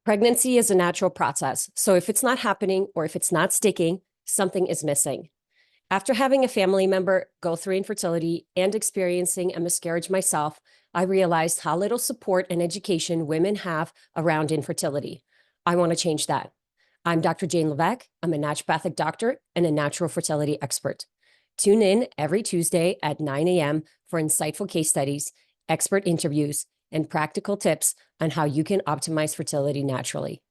Pregnancy is a natural process, so if it's not happening or if it's not sticking, something is missing. After having a family member go through infertility and experiencing a miscarriage myself, I realized how little support and education women have around infertility. I want to change that. I'm Dr. Jane Levesque. I'm a naturopathic doctor and a natural fertility expert. Tune in every Tuesday at 9 a.m. for insightful case studies, expert interviews, and practical tips on how you can optimize fertility naturally.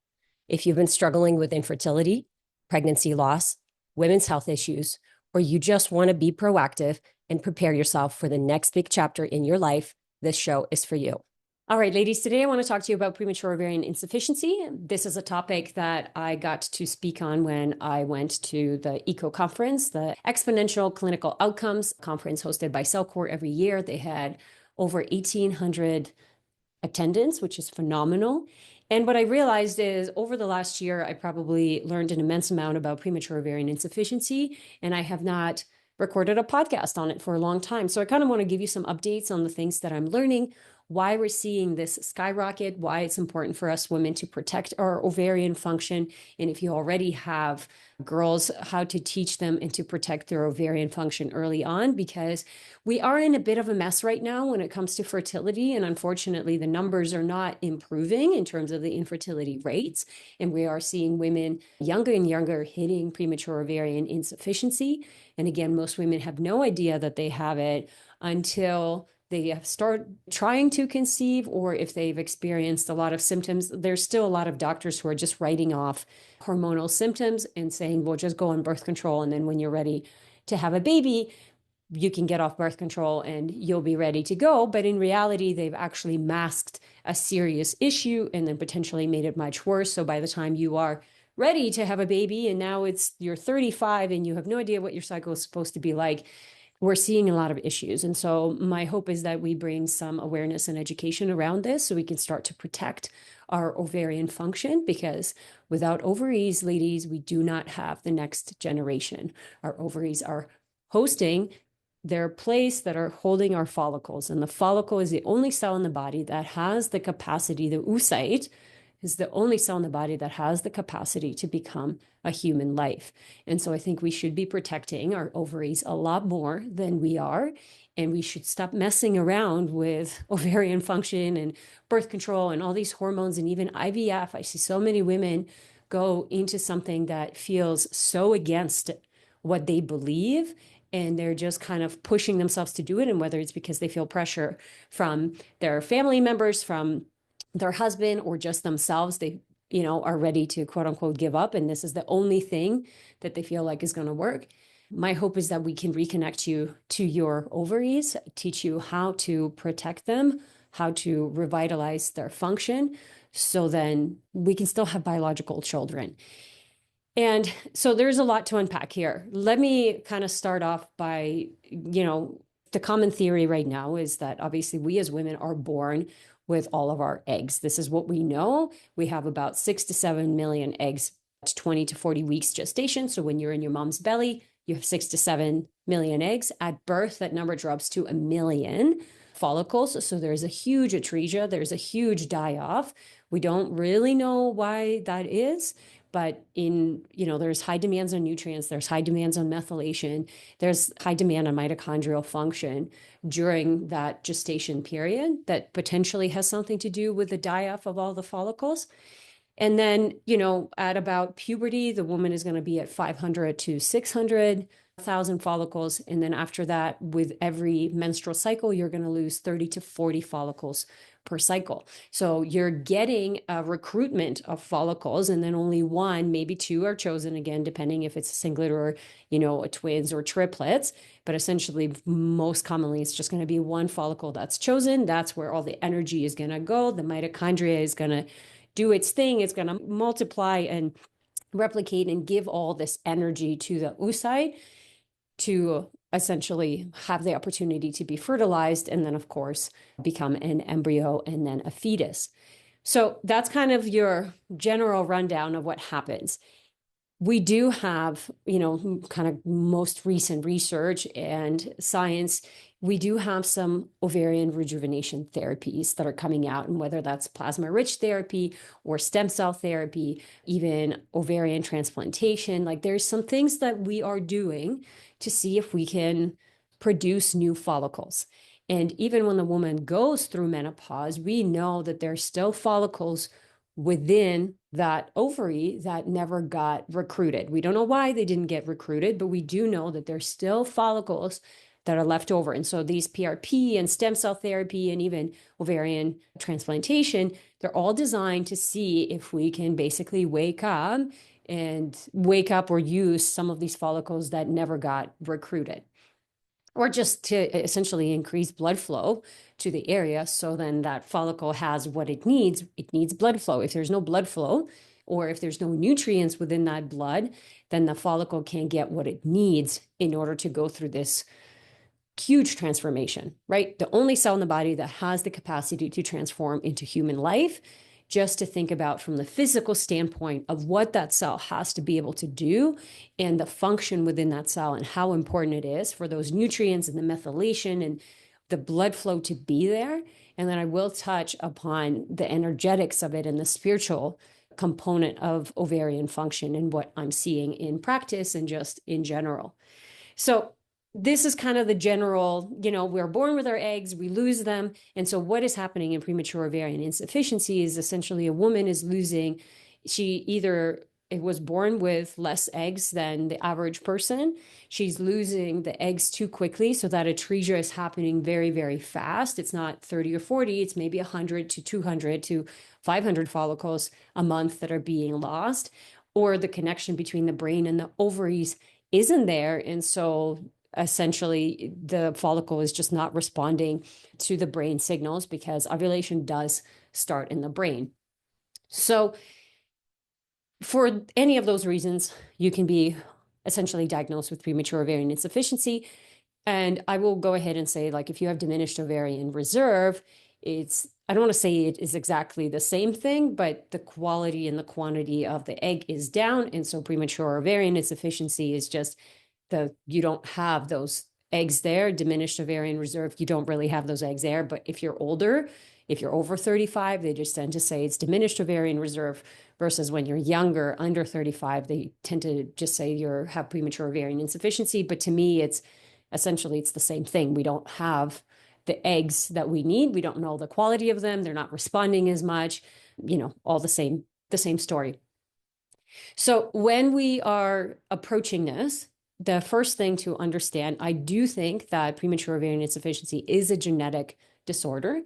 If you've been struggling with infertility, pregnancy loss, women's health issues, or you just want to be proactive and prepare yourself for the next big chapter in your life, this show is for you. All right, ladies, today I want to talk to you about premature ovarian insufficiency. This is a topic that I got to speak on when I went to the ECO conference, the Exponential Clinical Outcomes conference hosted by Cellcore every year. They had over 1,800 attendance, which is phenomenal. And what I realized is over the last year, I probably learned an immense amount about premature ovarian insufficiency, and I have not recorded a podcast on it for a long time. So I kind of want to give you some updates on the things that I'm learning, why we're seeing this skyrocket, why it's important for us women to protect our ovarian function. And if you already have girls, how to teach them and to protect their ovarian function early on, because we are in a bit of a mess right now when it comes to fertility. And unfortunately, the numbers are not improving in terms of the infertility rates. And we are seeing women younger and younger hitting premature ovarian insufficiency. And again, most women have no idea that they have it until they have started trying to conceive, or if they've experienced a lot of symptoms. There's still a lot of doctors who are just writing off hormonal symptoms and saying, well, just go on birth control. And then when you're ready to have a baby, you can get off birth control and you'll be ready to go. But in reality, they've actually masked a serious issue and then potentially made it much worse. So by the time you are ready to have a baby and now you're 35 and you have no idea what your cycle is supposed to be like, we're seeing a lot of issues. And so my hope is that we bring some awareness and education around this so we can start to protect our ovarian function, because without ovaries, ladies, we do not have the next generation. Our ovaries are hosting their place that are holding our follicles. And the follicle is the only cell in the body that has the capacity, the oocyte is the only cell in the body that has the capacity to become a human life. And so I think we should be protecting our ovaries a lot more than we are. And we should stop messing around with ovarian function and birth control and all these hormones and even IVF. I see so many women go into something that feels so against what they believe, and they're just kind of pushing themselves to do it. And whether it's because they feel pressure from their family members, from their husband, or just themselves, they are ready to quote unquote give up, and this is the only thing that they feel like is going to work. My hope is that we can reconnect you to your ovaries, teach you how to protect them, how to revitalize their function, so then we can still have biological children. And so there's a lot to unpack here. Let me kind of start off by, the common theory right now is that obviously we as women are born with all of our eggs. This is what we know. We have about 6 to 7 million eggs, 20 to 40 weeks gestation. So when you're in your mom's belly, you have 6 to 7 million eggs. At birth, that number drops to 1 million follicles. So there's a huge atresia. There's a huge die-off. We don't really know why that is. But there's high demands on nutrients, there's high demands on methylation, there's high demand on mitochondrial function during that gestation period that potentially has something to do with the die-off of all the follicles. And then, at about puberty, the woman is going to be at 500 to 600,000 follicles. And then after that, with every menstrual cycle, you're going to lose 30 to 40 follicles per cycle. So you're getting a recruitment of follicles, and then only one, maybe two are chosen, again, depending if it's a singlet or, a twins or triplets. But essentially, most commonly, it's just going to be one follicle that's chosen. That's where all the energy is going to go. The mitochondria is going to do its thing. It's going to multiply and replicate and give all this energy to the oocyte to essentially have the opportunity to be fertilized, and then, of course, become an embryo and then a fetus. So that's kind of your general rundown of what happens. We do have, kind of most recent research and science. We do have some ovarian rejuvenation therapies that are coming out, and whether that's plasma-rich therapy or stem cell therapy, even ovarian transplantation, like there's some things that we are doing to see if we can produce new follicles. And even when the woman goes through menopause, we know that there's still follicles within that ovary that never got recruited. We don't know why they didn't get recruited, but we do know that there's still follicles that are left over. And so these PRP and stem cell therapy and even ovarian transplantation, they're all designed to see if we can basically wake up or use some of these follicles that never got recruited, or just to essentially increase blood flow to the area. So then that follicle has what it needs. It needs blood flow. If there's no blood flow, or if there's no nutrients within that blood, then the follicle can't get what it needs in order to go through this huge transformation, right? The only cell in the body that has the capacity to transform into human life. Just to think about from the physical standpoint of what that cell has to be able to do and the function within that cell and how important it is for those nutrients and the methylation and the blood flow to be there. And then I will touch upon the energetics of it and the spiritual component of ovarian function and what I'm seeing in practice and just in general. So this is kind of the general, we're born with our eggs, we lose them. And so what is happening in premature ovarian insufficiency is essentially a woman is losing, it was born with less eggs than the average person. She's losing the eggs too quickly, so that atresia is happening very, very fast. It's not 30 or 40, it's maybe 100 to 200 to 500 follicles a month that are being lost, or the connection between the brain and the ovaries isn't there. And so essentially the follicle is just not responding to the brain signals because ovulation does start in the brain. So for any of those reasons, you can be essentially diagnosed with premature ovarian insufficiency. And I will go ahead and say, like, if you have diminished ovarian reserve, I don't want to say it is exactly the same thing, but the quality and the quantity of the egg is down. And so premature ovarian insufficiency is just you don't have those eggs there. Diminished ovarian reserve, you don't really have those eggs there. But if you're older, if you're over 35, they just tend to say it's diminished ovarian reserve, versus when you're younger, under 35, they tend to just say you have premature ovarian insufficiency. But to me, it's the same thing. We don't have the eggs that we need. We don't know the quality of them. They're not responding as much, all the same story. So when we are approaching this, the first thing to understand, I do think that premature ovarian insufficiency is a genetic disorder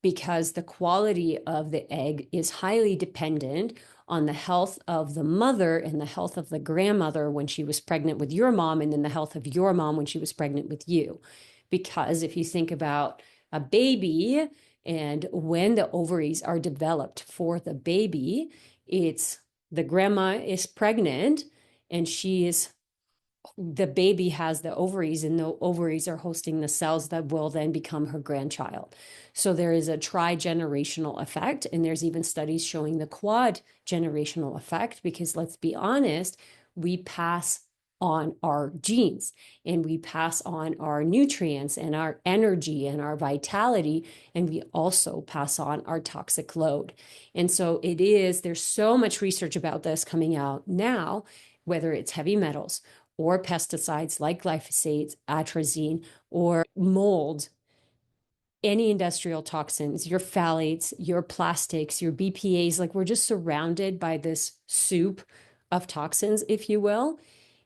because the quality of the egg is highly dependent on the health of the mother and the health of the grandmother when she was pregnant with your mom, and then the health of your mom when she was pregnant with you. Because if you think about a baby and when the ovaries are developed for the baby, it's the grandma is pregnant and the baby has the ovaries, and the ovaries are hosting the cells that will then become her grandchild. So there is a tri-generational effect, and there's even studies showing the quad generational effect, because let's be honest, we pass on our genes and we pass on our nutrients and our energy and our vitality, and we also pass on our toxic load. And so there's so much research about this coming out now, whether it's heavy metals or pesticides like glyphosate, atrazine, or mold, any industrial toxins, your phthalates, your plastics, your BPAs, like we're just surrounded by this soup of toxins, if you will,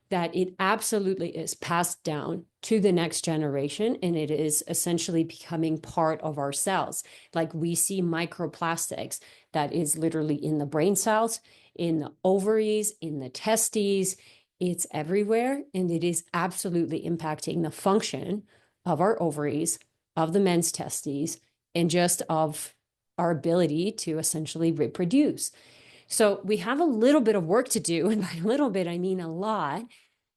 that it absolutely is passed down to the next generation, and it is essentially becoming part of our cells. Like we see microplastics that is literally in the brain cells, in the ovaries, in the testes. It's everywhere, and it is absolutely impacting the function of our ovaries, of the men's testes, and just of our ability to essentially reproduce. So we have a little bit of work to do, and by a little bit, I mean a lot.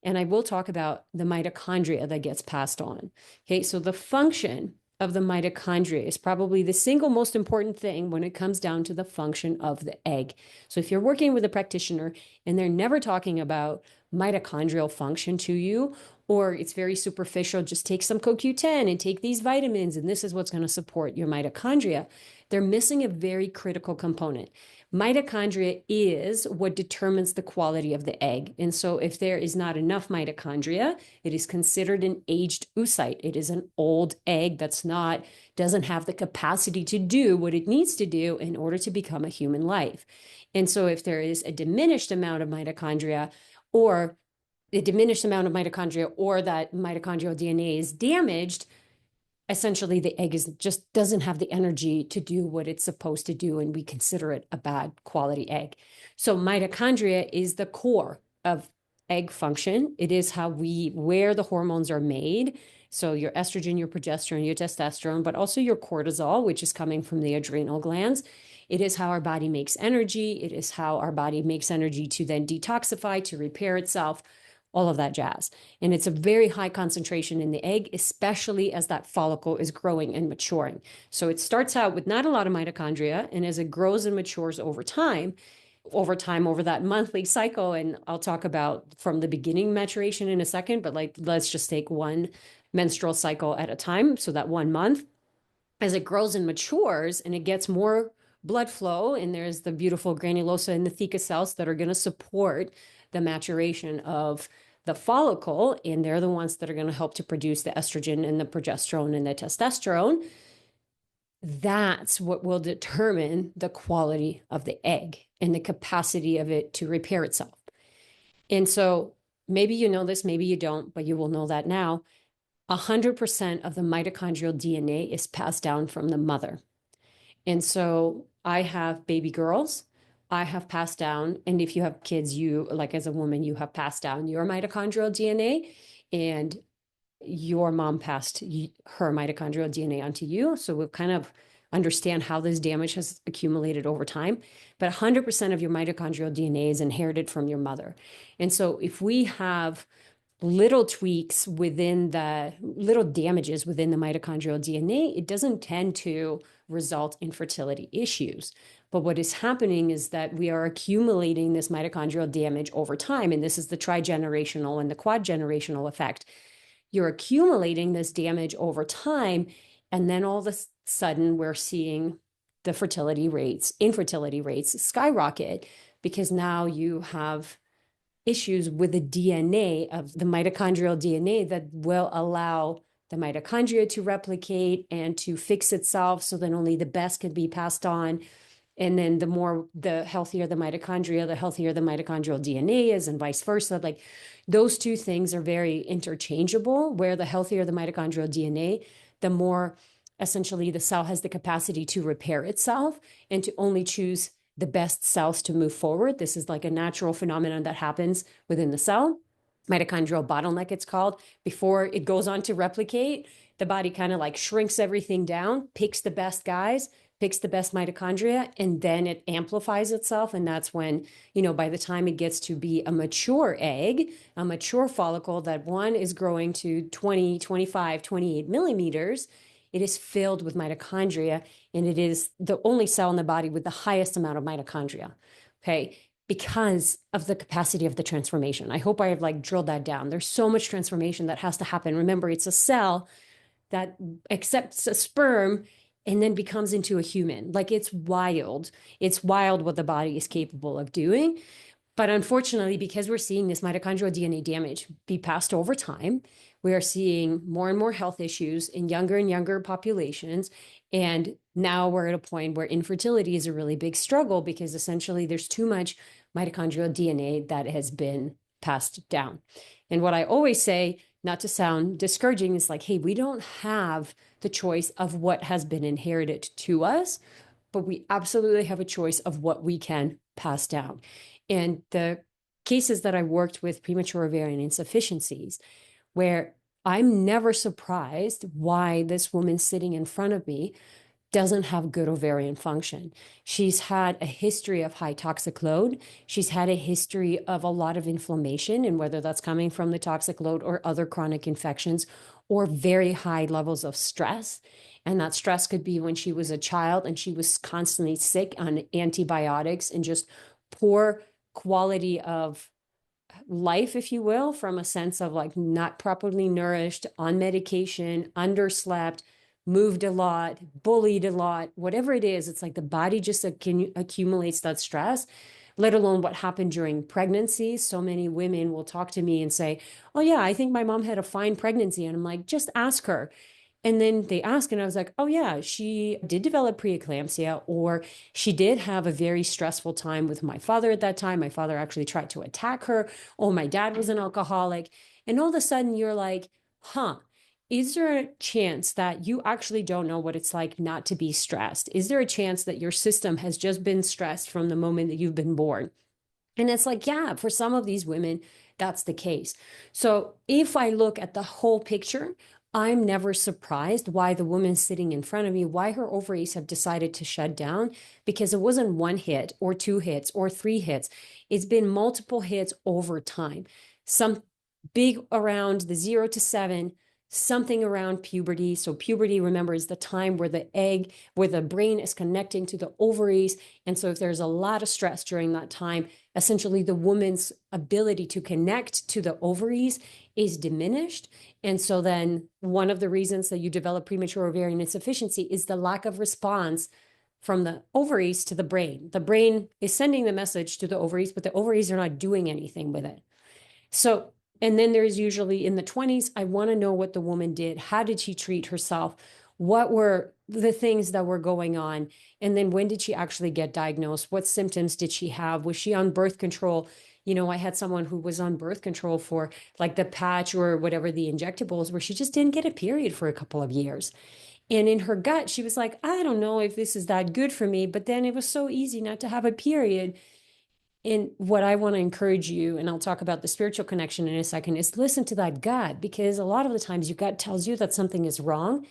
And I will talk about the mitochondria that gets passed on. Okay, so the function of the mitochondria is probably the single most important thing when it comes down to the function of the egg. So if you're working with a practitioner and they're never talking about mitochondrial function to you, or it's very superficial, just take some CoQ10 and take these vitamins, and this is what's going to support your mitochondria, they're missing a very critical component. Mitochondria is what determines the quality of the egg. And so if there is not enough mitochondria, it is considered an aged oocyte. It is an old egg doesn't have the capacity to do what it needs to do in order to become a human life. And so if there is a diminished amount of mitochondria or a diminished amount of mitochondria or that mitochondrial DNA is damaged, essentially the egg just doesn't have the energy to do what it's supposed to do, and we consider it a bad quality egg. So mitochondria is the core of egg function. It is where the hormones are made. So your estrogen, your progesterone, your testosterone, but also your cortisol, which is coming from the adrenal glands. It is how our body makes energy. It is how our body makes energy to then detoxify, to repair itself, all of that jazz. And it's a very high concentration in the egg, especially as that follicle is growing and maturing. So it starts out with not a lot of mitochondria, and as it grows and matures over time, over that monthly cycle, and I'll talk about from the beginning maturation in a second, but let's just take one menstrual cycle at a time. So that 1 month, as it grows and matures and it gets more blood flow, and there's the beautiful granulosa and the theca cells that are going to support the maturation of the follicle, and they're the ones that are going to help to produce the estrogen and the progesterone and the testosterone. That's what will determine the quality of the egg and the capacity of it to repair itself. And so maybe you know this, maybe you don't, but you will know that now. 100% of the mitochondrial DNA is passed down from the mother. And so I have baby girls. I have passed down, and if you have kids, as a woman, you have passed down your mitochondrial DNA, and your mom passed her mitochondrial DNA onto you. So we'll kind of understand how this damage has accumulated over time. But 100% of your mitochondrial DNA is inherited from your mother. And so if we have little tweaks little damages within the mitochondrial DNA, it doesn't tend to result in fertility issues. But what is happening is that we are accumulating this mitochondrial damage over time. And this is the trigenerational and the quadgenerational effect. You're accumulating this damage over time. And then all of a sudden we're seeing the infertility rates skyrocket, because now you have issues with the DNA of the mitochondrial DNA that will allow the mitochondria to replicate and to fix itself, so then only the best can be passed on. And then the healthier the mitochondria, the healthier the mitochondrial DNA is, and vice versa. Like, those two things are very interchangeable, where the healthier the mitochondrial DNA, the more essentially the cell has the capacity to repair itself and to only choose the best cells to move forward. This is like a natural phenomenon that happens within the cell. Mitochondrial bottleneck, it's called. Before it goes on to replicate, the body kind of like shrinks everything down, picks the best guys, picks the best mitochondria, and then it amplifies itself. And that's when, by the time it gets to be a mature egg, a mature follicle, that one is growing to 20, 25, 28 millimeters, it is filled with mitochondria, and it is the only cell in the body with the highest amount of mitochondria, okay, because of the capacity of the transformation. I hope I have drilled that down. There's so much transformation that has to happen. Remember, it's a cell that accepts a sperm and then becomes into a human. It's wild. It's wild what the body is capable of doing. But unfortunately, because we're seeing this mitochondrial DNA damage be passed over time, we are seeing more and more health issues in younger and younger populations. And now we're at a point where infertility is a really big struggle, because essentially there's too much mitochondrial DNA that has been passed down. And what I always say, not to sound discouraging, is hey, we don't have the choice of what has been inherited to us, but we absolutely have a choice of what we can pass down. And the cases that I worked with, premature ovarian insufficiencies, where I'm never surprised why this woman sitting in front of me doesn't have good ovarian function. She's had a history of high toxic load. She's had a history of a lot of inflammation, and whether that's coming from the toxic load or other chronic infections, or very high levels of stress. And that stress could be when she was a child and she was constantly sick on antibiotics and just poor quality of life, if you will, from a sense of like not properly nourished, on medication, underslept, moved a lot, bullied a lot, whatever it is. It's like the body just accumulates that stress, let alone what happened during pregnancy. So many women will talk to me and say, oh yeah, I think my mom had a fine pregnancy. And I'm like, just ask her. And then they ask, and I was like, oh, yeah, she did develop preeclampsia, or she did have a very stressful time with my father at that time. My father actually tried to attack her. Oh, my dad was an alcoholic. And all of a sudden, you're like, huh, is there a chance that you actually don't know what it's like not to be stressed? Is there a chance that your system has just been stressed from the moment that you've been born? And it's like, yeah, for some of these women, that's the case. So if I look at the whole picture, I'm never surprised why the woman sitting in front of me, why her ovaries have decided to shut down, because it wasn't one hit or two hits or three hits. It's been multiple hits over time. Some big around the 0 to 7, something around puberty. So puberty, remember, is the time where where the brain is connecting to the ovaries. And so if there's a lot of stress during that time, essentially the woman's ability to connect to the ovaries is diminished. And so then one of the reasons that you develop premature ovarian insufficiency is the lack of response from the ovaries to the brain. The brain is sending the message to the ovaries, but the ovaries are not doing anything with it. So, and then there's usually in the 20s, I want to know what the woman did. How did she treat herself? What were the things that were going on? And then when did she actually get diagnosed? What symptoms did she have? Was she on birth control? You know, I had someone who was on birth control for like the patch or whatever the injectables, where she just didn't get a period for a couple of years. And in her gut, she was like, I don't know if this is that good for me. But then it was so easy not to have a period. And what I want to encourage you, and I'll talk about the spiritual connection in a second, is listen to that gut, because a lot of the times your gut tells you that something is wrong,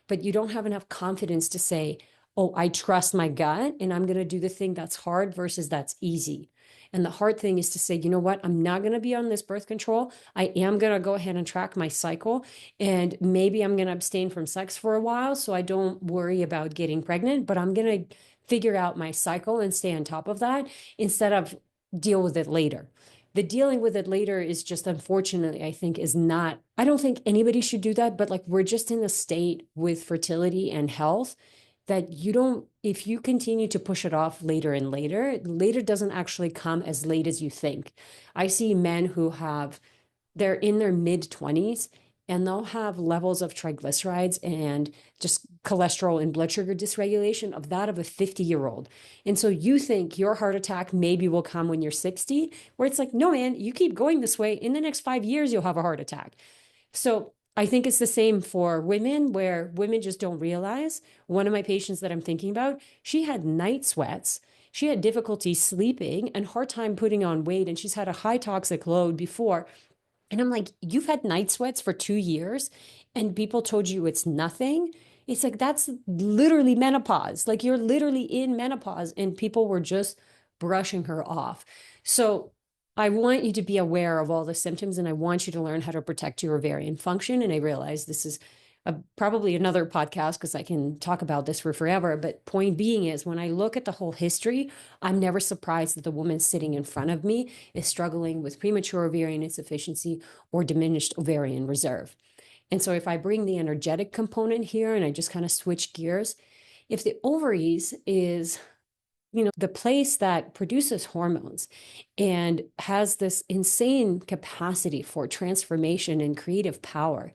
but you don't have enough confidence to say, oh, I trust my gut and I'm going to do the thing that's hard versus that's easy. And the hard thing is to say, you know what, I'm not going to be on this birth control. I am going to go ahead and track my cycle. And maybe I'm going to abstain from sex for a while so I don't worry about getting pregnant, but I'm going to figure out my cycle and stay on top of that instead of deal with it later. The dealing with it later is just, unfortunately, I think is not, I don't think anybody should do that, but like we're just in a state with fertility and health that you don't, if you continue to push it off later and later, later doesn't actually come as late as you think. I see men who have, they're in their mid 20s and they'll have levels of triglycerides and just cholesterol and blood sugar dysregulation of that of a 50-year-old. And so you think your heart attack maybe will come when you're 60, where it's like, no, man, you keep going this way. In the next 5 years, you'll have a heart attack. So I think it's the same for women, where women just don't realize. One of my patients that I'm thinking about, she had night sweats. She had difficulty sleeping and hard time putting on weight. And she's had a high toxic load before. And I'm like, you've had night sweats for 2 years and people told you it's nothing. It's like, that's literally menopause. Like you're literally in menopause and people were just brushing her off. So I want you to be aware of all the symptoms and I want you to learn how to protect your ovarian function. And I realize this is probably another podcast because I can talk about this for forever. But point being is, when I look at the whole history, I'm never surprised that the woman sitting in front of me is struggling with premature ovarian insufficiency or diminished ovarian reserve. And so if I bring the energetic component here and I just kind of switch gears, if the ovaries is, you know, the place that produces hormones and has this insane capacity for transformation and creative power,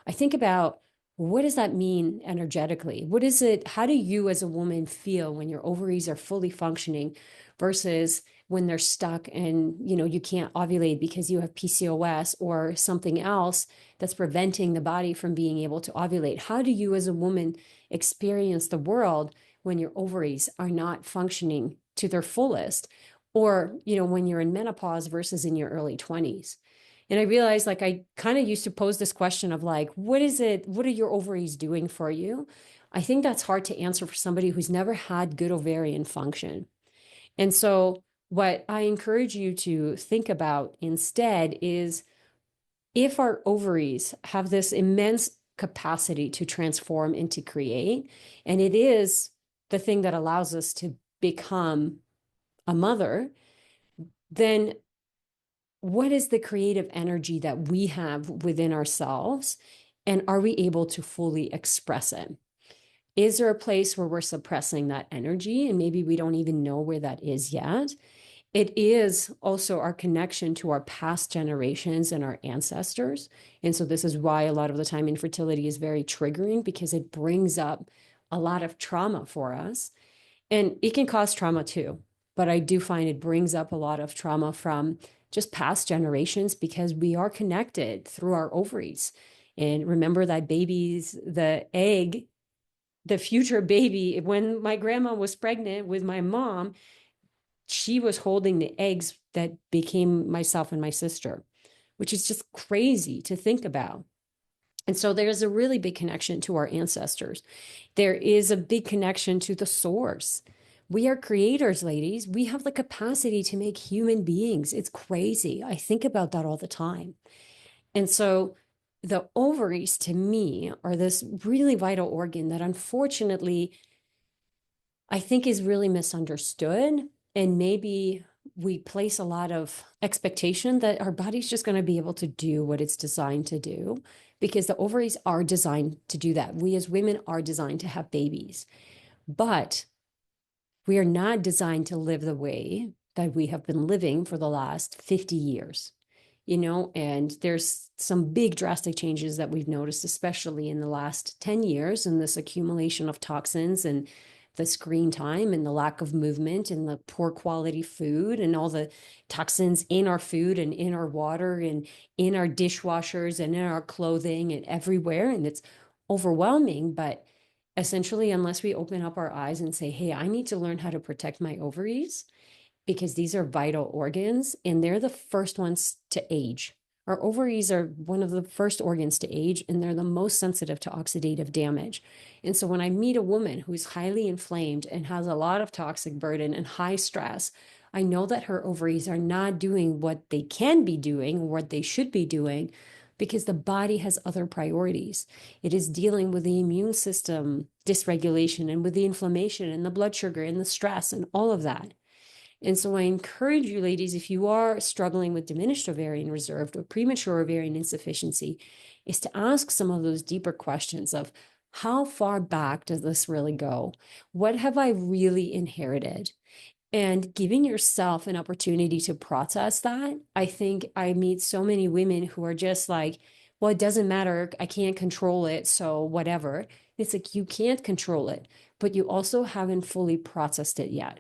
I think about, what does that mean energetically? What is it? How do you as a woman feel when your ovaries are fully functioning versus when they're stuck and, you know, you can't ovulate because you have PCOS or something else that's preventing the body from being able to ovulate? How do you as a woman experience the world when your ovaries are not functioning to their fullest? Or, you know, when you're in menopause versus in your early 20s? And I realized, like, I kind of used to pose this question of like, what is it? What are your ovaries doing for you? I think that's hard to answer for somebody who's never had good ovarian function. And so what I encourage you to think about instead is, if our ovaries have this immense capacity to transform and to create, and it is the thing that allows us to become a mother, then what is the creative energy that we have within ourselves? And are we able to fully express it? Is there a place where we're suppressing that energy and maybe we don't even know where that is yet? It is also our connection to our past generations and our ancestors. And so this is why a lot of the time infertility is very triggering, because it brings up a lot of trauma for us. And it can cause trauma too. But I do find it brings up a lot of trauma from just past generations because we are connected through our ovaries. And remember that babies, the egg, the future baby, when my grandma was pregnant with my mom, she was holding the eggs that became myself and my sister, which is just crazy to think about. And so there's a really big connection to our ancestors. There is a big connection to the source. We are creators, ladies. We have the capacity to make human beings. It's crazy. I think about that all the time. And so the ovaries to me are this really vital organ that unfortunately I think is really misunderstood. And maybe we place a lot of expectation that our body's just going to be able to do what it's designed to do, because the ovaries are designed to do that. We as women are designed to have babies, but we are not designed to live the way that we have been living for the last 50 years. And there's some big drastic changes that we've noticed, especially in the last 10 years, and this accumulation of toxins and the screen time and the lack of movement and the poor quality food and all the toxins in our food and in our water and in our dishwashers and in our clothing and everywhere. And it's overwhelming, but essentially, unless we open up our eyes and say, hey, I need to learn how to protect my ovaries, because these are vital organs and they're the first ones to age. Our ovaries are one of the first organs to age, and they're the most sensitive to oxidative damage. And so when I meet a woman who's highly inflamed and has a lot of toxic burden and high stress, I know that her ovaries are not doing what they can be doing, or what they should be doing, because the body has other priorities. It is dealing with the immune system dysregulation and with the inflammation and the blood sugar and the stress and all of that. And so I encourage you, ladies, if you are struggling with diminished ovarian reserve or premature ovarian insufficiency, is to ask some of those deeper questions of how far back does this really go? What have I really inherited? And giving yourself an opportunity to process that. I think I meet so many women who are just like, well, it doesn't matter. I can't control it. So whatever. It's like, you can't control it, but you also haven't fully processed it yet.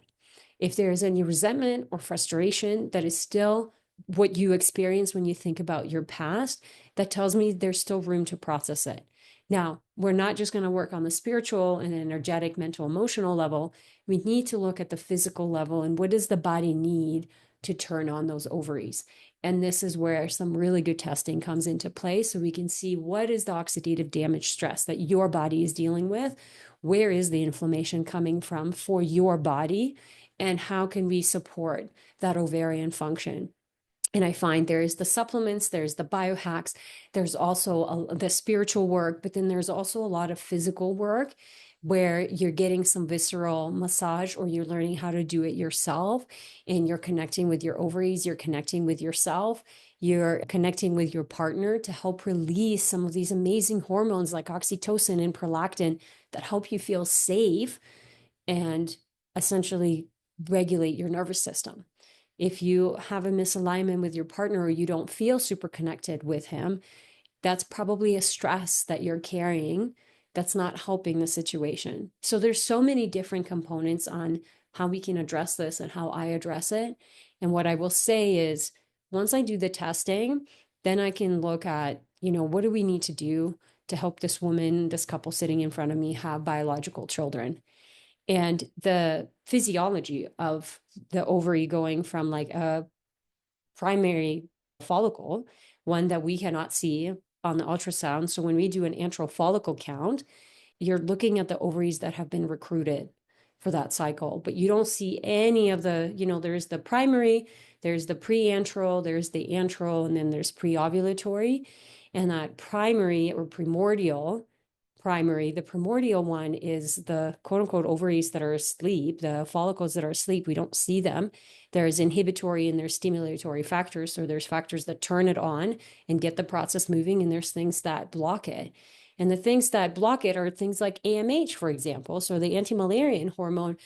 If there is any resentment or frustration that is still what you experience when you think about your past, that tells me there's still room to process it. Now, we're not just going to work on the spiritual and energetic, mental, emotional level. We need to look at the physical level and what does the body need to turn on those ovaries. And this is where some really good testing comes into play, so we can see what is the oxidative damage stress that your body is dealing with, where is the inflammation coming from for your body, and how can we support that ovarian function. And I find there's the supplements, there's the biohacks, there's also the spiritual work, but then there's also a lot of physical work where you're getting some visceral massage, or you're learning how to do it yourself, and you're connecting with your ovaries, you're connecting with yourself, you're connecting with your partner to help release some of these amazing hormones like oxytocin and prolactin that help you feel safe and essentially regulate your nervous system. If you have a misalignment with your partner, or you don't feel super connected with him, that's probably a stress that you're carrying that's not helping the situation. So there's so many different components on how we can address this and how I address it. And what I will say is, once I do the testing, then I can look at, what do we need to do to help this woman, this couple sitting in front of me, have biological children. And the physiology of the ovary going from like a primary follicle, one that we cannot see on the ultrasound. So when we do an antral follicle count, you're looking at the ovaries that have been recruited. for that cycle. But you don't see any of the, there's the primary, there's the preantral, there's the antral, and then there's preovulatory. And that primary or the primordial one is the quote unquote ovaries that are asleep, the follicles that are asleep. We don't see them. There's inhibitory and there's stimulatory factors. So there's factors that turn it on and get the process moving, and there's things that block it. And the things that block it are things like AMH, for example. So the anti-Müllerian hormone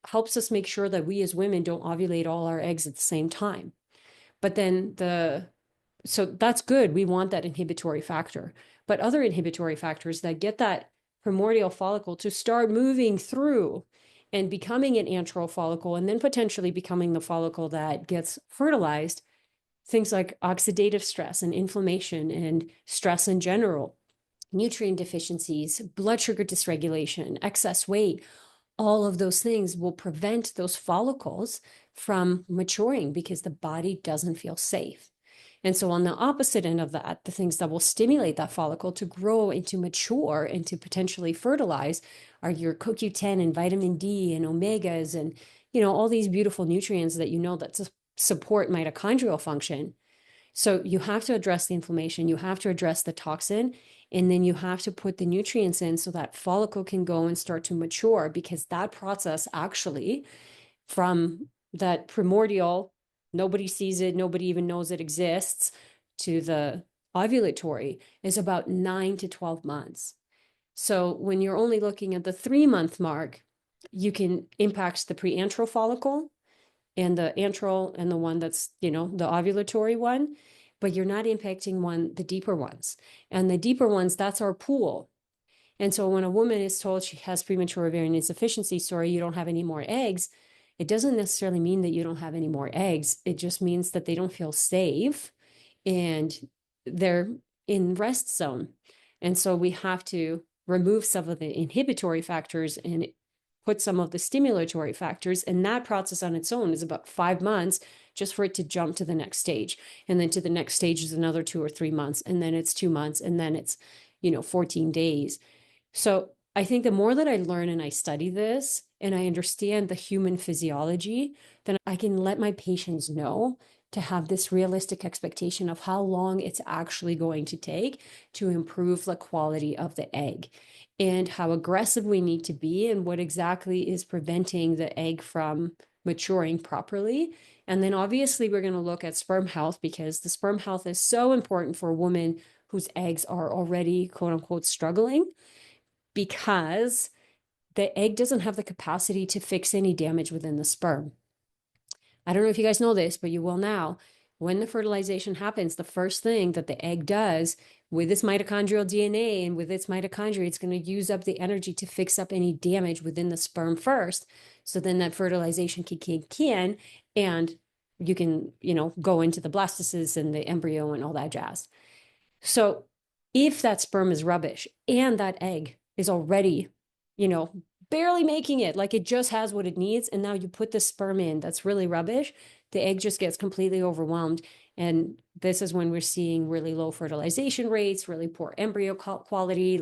helps us make sure that we as women don't ovulate all our eggs at the same time. But then so that's good. We want that inhibitory factor. But other inhibitory factors that get that primordial follicle to start moving through and becoming an antral follicle, and then potentially becoming the follicle that gets fertilized, things like oxidative stress and inflammation and stress in general, nutrient deficiencies, blood sugar dysregulation, excess weight, all of those things will prevent those follicles from maturing because the body doesn't feel safe. And so on the opposite end of that, the things that will stimulate that follicle to grow and to mature and to potentially fertilize are your CoQ10 and vitamin D and omegas and, all these beautiful nutrients that that support mitochondrial function. So you have to address the inflammation, you have to address the toxin, and then you have to put the nutrients in so that follicle can go and start to mature, because that process actually, from that primordial, nobody sees it, nobody even knows it exists, to the ovulatory is about 9 to 12 months. So when you're only looking at the 3-month mark, you can impact the preantral follicle and the antral and the one that's, the ovulatory one, but you're not impacting the deeper ones. And the deeper ones, that's our pool. And so when a woman is told she has premature ovarian insufficiency, sorry, you don't have any more eggs, it doesn't necessarily mean that you don't have any more eggs. It just means that they don't feel safe and they're in rest zone. And so we have to remove some of the inhibitory factors and put some of the stimulatory factors. And that process on its own is about 5 months just for it to jump to the next stage. And then to the next stage is another 2 or 3 months. And then it's 2 months. And then it's, 14 days. So I think the more that I learn and I study this and I understand the human physiology, then I can let my patients know to have this realistic expectation of how long it's actually going to take to improve the quality of the egg, and how aggressive we need to be and what exactly is preventing the egg from maturing properly. And then obviously we're going to look at sperm health, because the sperm health is so important for a woman whose eggs are already quote unquote struggling, because the egg doesn't have the capacity to fix any damage within the sperm. I don't know if you guys know this, but you will now. When the fertilization happens, the first thing that the egg does with its mitochondrial DNA and with its mitochondria, it's going to use up the energy to fix up any damage within the sperm first. So then that fertilization can kick in and you can, go into the blastocysts and the embryo and all that jazz. So if that sperm is rubbish and that egg is already, barely making it, like it just has what it needs, and now you put the sperm in that's really rubbish, the egg just gets completely overwhelmed. And this is when we're seeing really low fertilization rates, really poor embryo quality,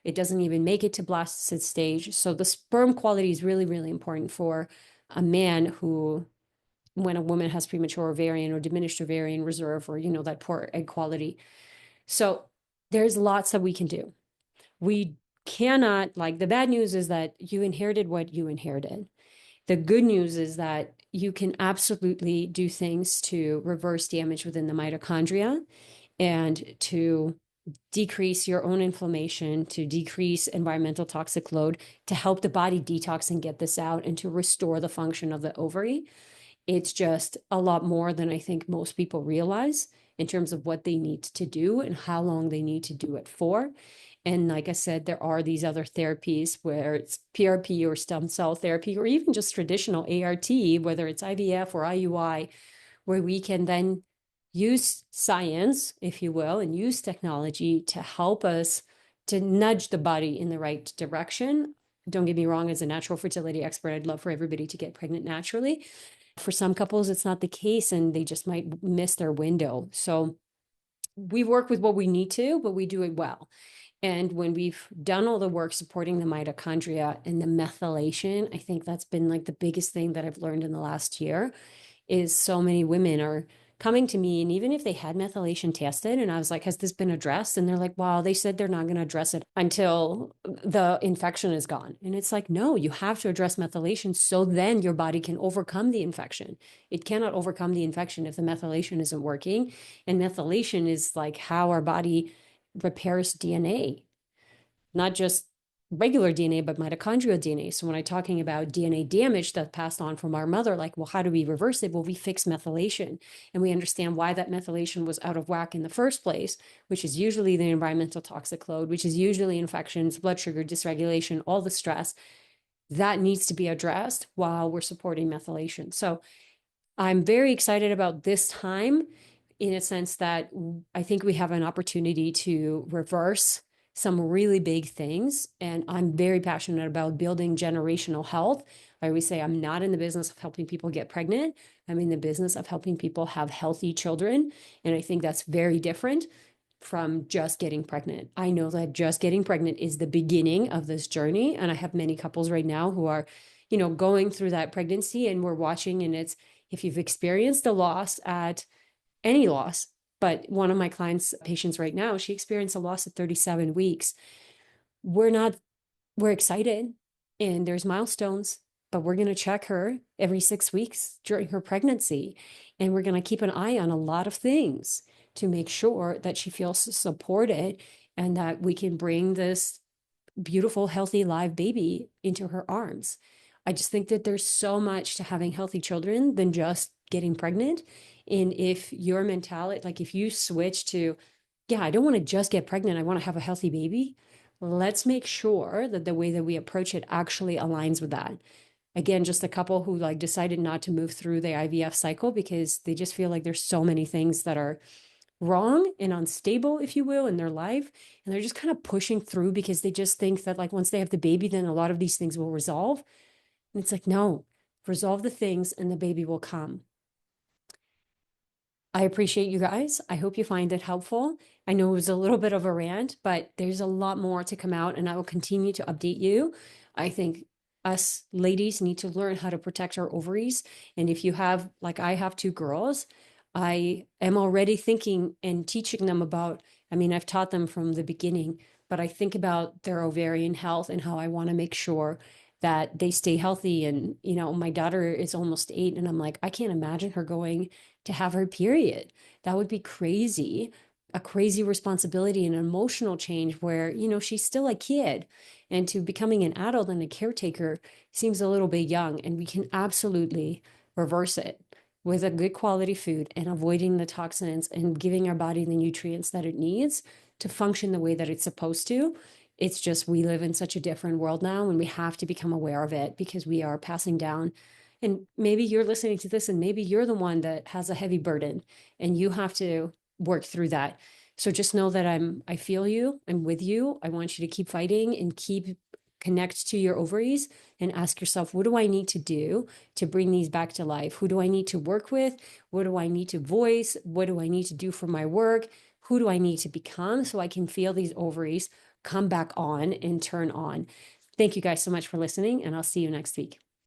it doesn't even make it to blastocyst stage. So the sperm quality is really, really important for a man who, when a woman has premature ovarian or diminished ovarian reserve, or, that poor egg quality. So there's lots that we can do. We cannot, the bad news is that you inherited what you inherited. The good news is that you can absolutely do things to reverse damage within the mitochondria and to decrease your own inflammation, to decrease environmental toxic load, to help the body detox and get this out, and to restore the function of the ovary. It's just a lot more than I think most people realize in terms of what they need to do and how long they need to do it for. And like I said, there are these other therapies, where it's PRP or stem cell therapy, or even just traditional ART, whether it's IVF or IUI, where we can then use science, if you will, and use technology to help us to nudge the body in the right direction. Don't get me wrong, as a natural fertility expert, I'd love for everybody to get pregnant naturally. For some couples, it's not the case, and they just might miss their window. So we work with what we need to, but we do it well. And when we've done all the work supporting the mitochondria and the methylation, I think that's been like the biggest thing that I've learned in the last year is so many women are coming to me, and even if they had methylation tested and I was like, has this been addressed? And they're like, wow, they said they're not going to address it until the infection is gone. And it's like, no, you have to address methylation so then your body can overcome the infection. It cannot overcome the infection if the methylation isn't working. And methylation is like how our body repairs DNA, not just regular DNA, but mitochondrial DNA. So when I'm talking about DNA damage that's passed on from our mother, like, well, how do we reverse it? Well, we fix methylation and we understand why that methylation was out of whack in the first place, which is usually the environmental toxic load, which is usually infections, blood sugar dysregulation, all the stress that needs to be addressed while we're supporting methylation. So I'm very excited about this time in a sense that I think we have an opportunity to reverse some really big things. And I'm very passionate about building generational health. I always say I'm not in the business of helping people get pregnant. I'm in the business of helping people have healthy children. And I think that's very different from just getting pregnant. I know that just getting pregnant is the beginning of this journey. And I have many couples right now who are, going through that pregnancy, and we're watching, and it's, if you've experienced a loss at any loss, but one of my clients' patients right now, she experienced a loss at 37 weeks. We're excited and there's milestones, but we're going to check her every 6 weeks during her pregnancy. And we're going to keep an eye on a lot of things to make sure that she feels supported and that we can bring this beautiful, healthy, live baby into her arms. I just think that there's so much to having healthy children than just getting pregnant. And if your mentality, like if you switch to, yeah, I don't want to just get pregnant, I want to have a healthy baby, let's make sure that the way that we approach it actually aligns with that. Again, just a couple who like decided not to move through the IVF cycle because they just feel like there's so many things that are wrong and unstable, if you will, in their life. And they're just kind of pushing through because they just think that like once they have the baby, then a lot of these things will resolve. And it's like, no, resolve the things and the baby will come. I appreciate you guys. I hope you find it helpful. I know it was a little bit of a rant, but there's a lot more to come out and I will continue to update you. I think us ladies need to learn how to protect our ovaries. And if you have, like I have two girls, I am already thinking and teaching them about, I mean, I've taught them from the beginning, but I think about their ovarian health and how I want to make sure that they stay healthy. And, my daughter is almost 8 and I'm like, I can't imagine her going to have her period. That would be crazy, a crazy responsibility and emotional change where, she's still a kid and to becoming an adult and a caretaker seems a little bit young, and we can absolutely reverse it with a good quality food and avoiding the toxins and giving our body the nutrients that it needs to function the way that it's supposed to. It's just we live in such a different world now and we have to become aware of it because we are passing down. And maybe you're listening to this and maybe you're the one that has a heavy burden and you have to work through that. So just know that I feel you. I'm with you. I want you to keep fighting and connect to your ovaries and ask yourself, what do I need to do to bring these back to life? Who do I need to work with? What do I need to voice? What do I need to do for my work? Who do I need to become so I can feel these ovaries come back on and turn on? Thank you guys so much for listening, and I'll see you next week.